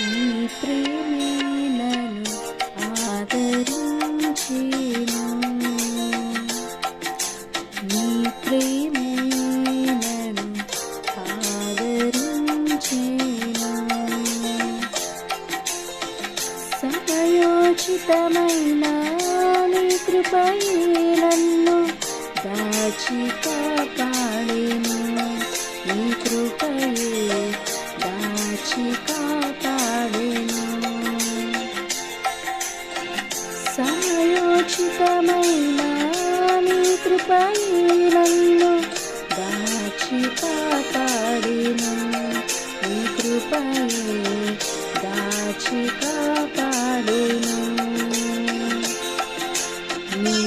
నీ ప్రేమే నన్ను ఆదరించెను, నీ ప్రేమే నన్ను ఆదరించెను. సమయోచితమైన నీ కృపయే నన్ను దాచి కాపాడెను, నీ కృపయే దాచి కాపాడెను. సమయోచితమైన నీ కృపయే నన్ను దాచి కాపాడెను, నీ కృపయే దాచి కాపాడెను. నీ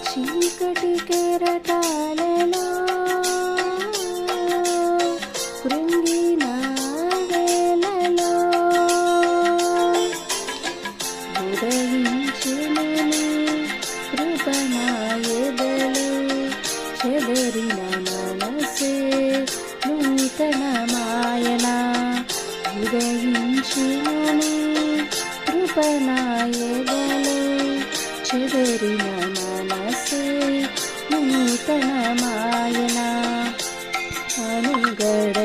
చీకటి కెరటాలలో కృంగిన వేళలో ఉదయించెను నీ కృప నా ఎదలో, చెదరిన మనసే నూతనమాయన. ఉదయించెను నీ కృప నా ఎదలో, చెదరిన మనసే నూతనమాయన. అనుగడ